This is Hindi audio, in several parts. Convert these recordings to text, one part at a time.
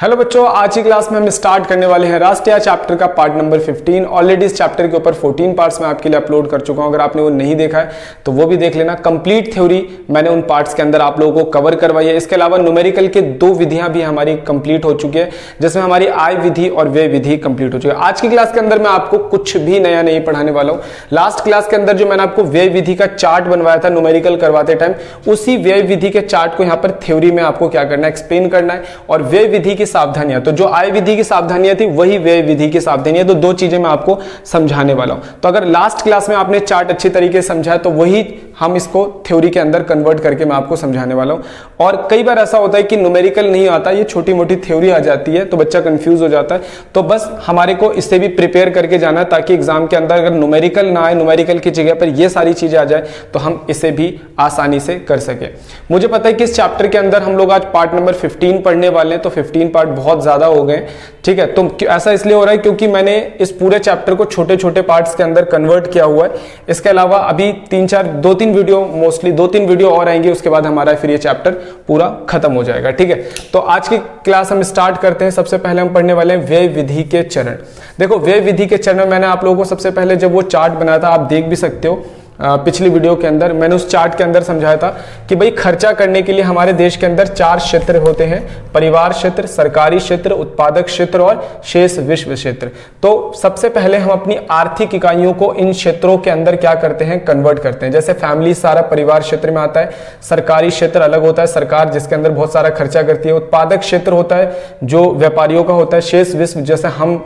हेलो बच्चों, आज की क्लास में हम स्टार्ट करने वाले हैं राष्ट्रीय चैप्टर का पार्ट नंबर 15। ऑलरेडी इस चैप्टर के ऊपर 14 पार्ट्स में आपके लिए अपलोड कर चुका हूं। अगर आपने वो नहीं देखा है तो वो भी देख लेना। कंप्लीट थ्योरी मैंने उन पार्ट्स के अंदर आप लोगों को कवर करवाई है। इसके अलावा न्यूमेरिकल के 2 विधियां भी हमारी कंप्लीट हो चुकी है, जिसमें हमारी आय विधि और व्यय विधि कंप्लीट हो चुकी है। आज की क्लास के अंदर मैं आपको कुछ भी नया नहीं पढ़ाने वाला हूं। लास्ट क्लास के अंदर जो मैंने आपको व्यय विधि का चार्ट बनवाया था न्यूमेरिकल करवाते टाइम, उसी व्यय विधि के चार्ट को यहाँ पर थ्योरी में आपको क्या करना है, एक्सप्लेन करना है। और व्यय विधि की सावधानियां, तो जो आय विधि की सावधानियां थी वही व्यय विधि की सावधानियां, तो 2 चीजें मैं आपको समझाने वाला हूं। तो अगर लास्ट क्लास में आपने चार्ट अच्छी तरीके से समझा तो वही हम इसको थ्योरी के अंदर कन्वर्ट करके मैं आपको समझाने वाला हूं। और कई बार ऐसा होता है कि न्यूमेरिकल नहीं आता, ये छोटी मोटी थ्योरी आ जाती है तो बच्चा कंफ्यूज हो जाता है। तो बस हमारे को इससे भी प्रिपेयर करके जाना है, ताकि एग्जाम के अंदर अगर न्यूमेरिकल ना आए, न्यूमेरिकल की जगह पर ये सारी चीजें आ जाए तो हम इसे भी आसानी से कर सके। मुझे पता है कि इस चैप्टर के अंदर हम लोग आज पार्ट नंबर 15 पढ़ने वाले हैं, तो 15 पार्ट बहुत ज्यादा हो गए, ठीक है। तो ऐसा इसलिए हो रहा है क्योंकि मैंने इस पूरे चैप्टर को छोटे छोटे पार्ट्स के अंदर कन्वर्ट किया हुआ है। इसके अलावा अभी 2-3 वीडियो, मोस्टली 2-3 वीडियो और आएंगे, उसके बाद हमारा फिर ये चैप्टर पूरा खत्म हो जाएगा, ठीक है। तो आज की क्लास हम स्टार्ट करते हैं। सबसे पहले हम पढ़ने वाले हैं व्यय विधि के चरण। देखो, व्यय विधि के चरण में मैंने आप लोगों को सबसे पहले जब वो चार्ट बनाया था, आप देख भी सकते हो, पिछली वीडियो के अंदर मैंने उस चार्ट के अंदर समझाया था कि भाई खर्चा करने के लिए हमारे देश के अंदर 4 क्षेत्र होते हैं: परिवार क्षेत्र, सरकारी क्षेत्र, उत्पादक क्षेत्र और शेष विश्व क्षेत्र। तो सबसे पहले हम अपनी आर्थिक इकाइयों को इन क्षेत्रों के अंदर क्या करते हैं, कन्वर्ट करते हैं। जैसे फैमिली सारा परिवार क्षेत्र में आता है, सरकारी क्षेत्र अलग होता है, सरकार जिसके अंदर बहुत सारा खर्चा करती है, उत्पादक क्षेत्र होता है जो व्यापारियों का होता है, शेष विश्व जैसे हम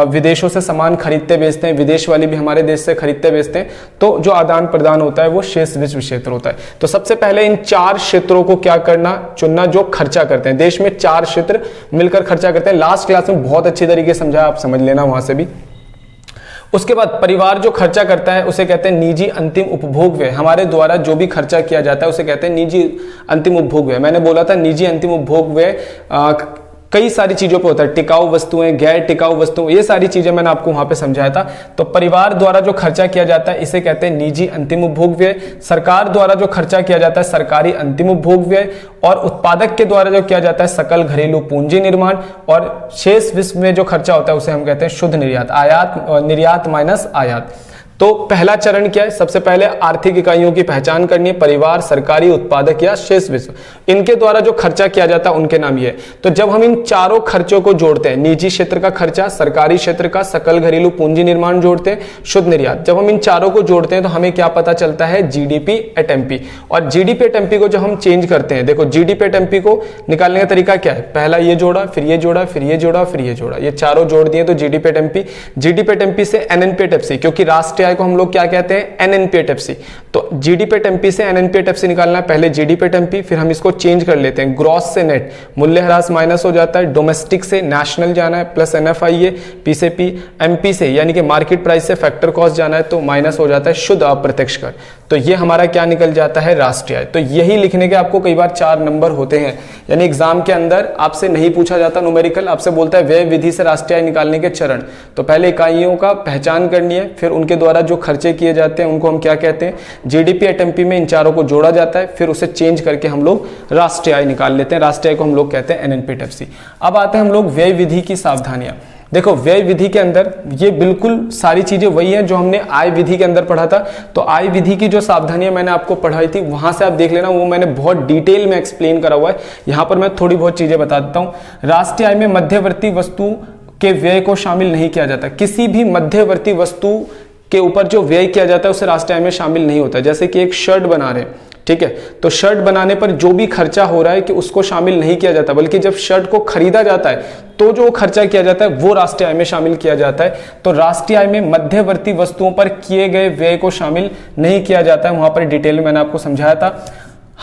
विदेशों से सामान खरीदते बेचते हैं, विदेश वाले भी हमारे देश से खरीदते बेचते हैं, तो जो आदान प्रदान होता है वो शेष विश्व क्षेत्र होता है। तो सबसे पहले इन 4 क्षेत्रों को क्या करना, चुनना, जो खर्चा करते हैं। देश में 4 क्षेत्र मिलकर खर्चा करते हैं। लास्ट क्लास में बहुत अच्छी तरीके से समझाया, आप समझ लेना वहां से भी। उसके बाद परिवार जो खर्चा करता है उसे कहते हैं निजी अंतिम उपभोग व्यय। हमारे द्वारा जो भी खर्चा किया जाता है उसे कहते हैं निजी अंतिम उपभोग व्यय। मैंने बोला था निजी अंतिम उपभोग व्यय कई सारी चीजों पे होता है, टिकाऊ वस्तुएं, गैर टिकाऊ वस्तुएं, ये सारी चीजें मैंने आपको वहां पे समझाया था। तो परिवार द्वारा जो खर्चा किया जाता है इसे कहते हैं निजी अंतिम उपभोग व्यय। सरकार द्वारा जो खर्चा किया जाता है सरकारी अंतिम उपभोग व्यय। और उत्पादक के द्वारा जो किया जाता है सकल घरेलू पूंजी निर्माण। और शेष विश्व में जो खर्चा होता है उसे हम कहते हैं शुद्ध निर्यात, आयात, निर्यात माइनस आयात। तो पहला चरण क्या है, सबसे पहले आर्थिक इकाइयों की पहचान करनी है, परिवार, सरकारी, उत्पादक या शेष विश्व, इनके द्वारा जो खर्चा किया जाता है उनके नाम ये है। तो जब हम इन चारों खर्चों को जोड़ते हैं, निजी क्षेत्र का खर्चा, सरकारी क्षेत्र का, सकल घरेलू पूंजी निर्माण जोड़ते हैं, शुद्ध निर्यात, जब हम इन चारों को जोड़ते हैं तो हमें क्या पता चलता है, जीडीपी एट एमपी। और जीडीपी एट एमपी को जब हम चेंज करते हैं, देखो जीडीपी एट एमपी को निकालने का तरीका क्या है, पहला ये जोड़ा, फिर ये जोड़ा, फिर ये जोड़ा, फिर ये जोड़ा, ये चारों जोड़ दिए तो GDP at MP. GDP at MP से एनएनपी एट एफसी, क्योंकि राष्ट्रीय आय को हम लोग क्या कहते हैं, एनएनपी एट एफसी। तो जीडीपी एट एमपी से एनएनपी एट एफसी निकालना है, पहले जीडीपी एट एमपी, फिर हम इसको चेंज कर लेते हैं, ग्रॉस से नेट, मूल्यह्रास माइनस हो जाता है, डोमेस्टिक से नेशनल जाना है प्लस एनएफआईए, पी से पी, एमपी से यानी कि मार्केट प्राइस से फैक्टर कॉस्ट जाना है तो माइनस हो जाता है शुद्ध अप्रत्यक्ष कर। तो ये हमारा क्या निकल जाता है, राष्ट्रीय आय। तो यही लिखने के आपको कई बार 4 नंबर होते हैं, यानी एग्जाम के अंदर आपसे नहीं पूछा जाता न्यूमेरिकल, आपसे बोलता है व्यय विधि से राष्ट्रीय आय निकालने के चरण। तो पहले इकाइयों का पहचान करनी है, फिर उनके द्वारा जो खर्चे किए जाते हैं उनको हम क्या कहते हैं, जीडीपी एट एमपी में इन चारों को जोड़ा जाता है, फिर उसे चेंज करके हम लोग राष्ट्रीय आय निकाल लेते हैं। राष्ट्रीय आय को हम लोग कहते हैं एनएनपी एट एफसी। अब आते हैं हम लोग व्यय विधि की सावधानियां। देखो, व्यय विधि के अंदर ये बिल्कुल सारी चीजें वही हैं जो हमने आय विधि के अंदर पढ़ा था। तो आय विधि की जो सावधानियां मैंने आपको पढ़ाई थी वहां से आप देख लेना, वो मैंने बहुत डिटेल में एक्सप्लेन करा हुआ है। यहां पर मैं थोड़ी बहुत चीजें बता देता हूं। राष्ट्रीय आय में मध्यवर्ती वस्तु के व्यय को शामिल नहीं किया जाता। किसी भी मध्यवर्ती वस्तु के ऊपर जो व्यय किया जाता है उसे राष्ट्रीय आय में शामिल नहीं होता। जैसे कि एक शर्ट बना रहे हैं, ठीक है, तो शर्ट बनाने पर जो भी खर्चा हो रहा है कि उसको शामिल नहीं किया जाता, बल्कि जब शर्ट को खरीदा जाता है तो जो खर्चा किया जाता है वो राष्ट्रीय आय में शामिल किया जाता है। तो राष्ट्रीय आय में मध्यवर्ती वस्तुओं पर किए गए व्यय को शामिल नहीं किया जाता है, वहां पर डिटेल में मैंने आपको समझाया था।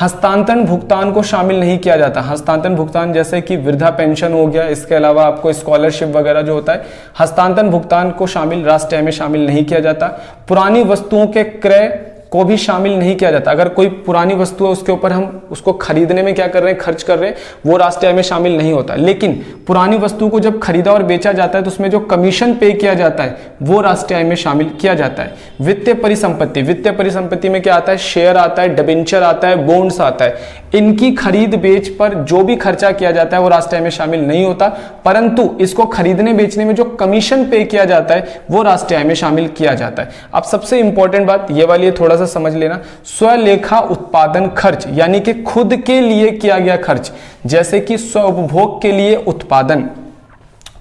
हस्तांतरण भुगतान को शामिल नहीं किया जाता। हस्तांतरण भुगतान जैसे कि वृद्धा पेंशन हो गया, इसके अलावा आपको स्कॉलरशिप वगैरह जो होता है, हस्तांतरण भुगतान को शामिल राष्ट्रीय आय में शामिल नहीं किया जाता। पुरानी वस्तुओं के क्रय को भी शामिल नहीं किया जाता। अगर कोई पुरानी वस्तु है उसके ऊपर हम उसको खरीदने में क्या कर रहे हैं, खर्च कर रहे हैं, वो राष्ट्रीय आय में शामिल नहीं होता। लेकिन पुरानी वस्तु को जब खरीदा और बेचा जाता है तो उसमें जो कमीशन पे किया जाता है वो राष्ट्रीय आय में शामिल किया जाता है। वित्तीय परिसंपत्ति, वित्तीय परिसंपत्ति में क्या आता है, शेयर आता है, डिबेंचर आता है, बॉन्ड्स आता है। इनकी खरीद बेच पर जो भी खर्चा किया जाता है वो राष्ट्रीय आय में शामिल नहीं होता, परंतु इसको खरीदने बेचने में जो कमीशन पे किया जाता है वो राष्ट्रीय आय में शामिल किया जाता है। अब सबसे इंपॉर्टेंट बात ये वाली है, थोड़ा सा समझ लेना, स्वलेखा उत्पादन खर्च यानी कि खुद के लिए किया गया खर्च, जैसे कि स्व उपभोग के लिए उत्पादन,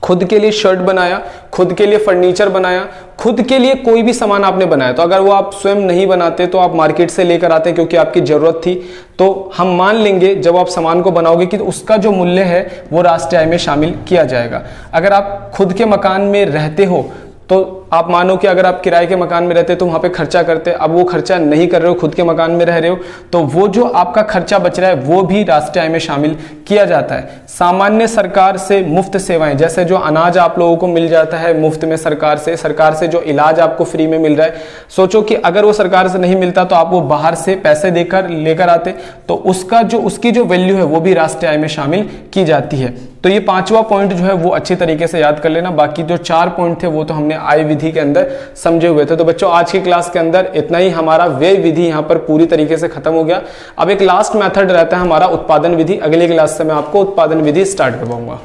खुद के लिए शर्ट बनाया, खुद के लिए फर्नीचर बनाया, खुद के लिए कोई भी सामान आपने बनाया, तो अगर वो आप स्वयं नहीं बनाते तो आप मार्केट से लेकर आते क्योंकि आपकी जरूरत थी, तो हम मान लेंगे जब आप सामान को बनाओगे कि उसका जो मूल्य है वो राष्ट्रीय आय में शामिल किया जाएगा। अगर आप खुद के मकान में रहते हो तो आप मानो कि अगर आप किराए के मकान में रहते तो वहां पे खर्चा करते, अब वो खर्चा नहीं कर रहे हो, खुद के मकान में रह रहे हो, तो वो जो आपका खर्चा बच रहा है वो भी राष्ट्रीय आय में शामिल किया जाता है। सामान्य सरकार से मुफ्त सेवाएं, जैसे जो अनाज आप लोगों को मिल जाता है मुफ्त में सरकार से जो इलाज आपको फ्री में मिल रहा है, सोचो कि अगर वो सरकार से नहीं मिलता तो आप वो बाहर से पैसे देकर लेकर आते, तो उसकी जो वैल्यू है वो भी राष्ट्रीय आय में शामिल की जाती है। तो ये 5वां पॉइंट जो है वो अच्छी तरीके से याद कर लेना। बाकी जो 4 पॉइंट थे वो तो हमने आय विधि के अंदर समझे हुए थे। तो बच्चों आज की क्लास के अंदर इतना ही, हमारा व्यय विधि यहाँ पर पूरी तरीके से खत्म हो गया। अब एक लास्ट मेथड रहता है हमारा उत्पादन विधि। अगली क्लास से मैं आपको उत्पादन विधि स्टार्ट करवाऊंगा।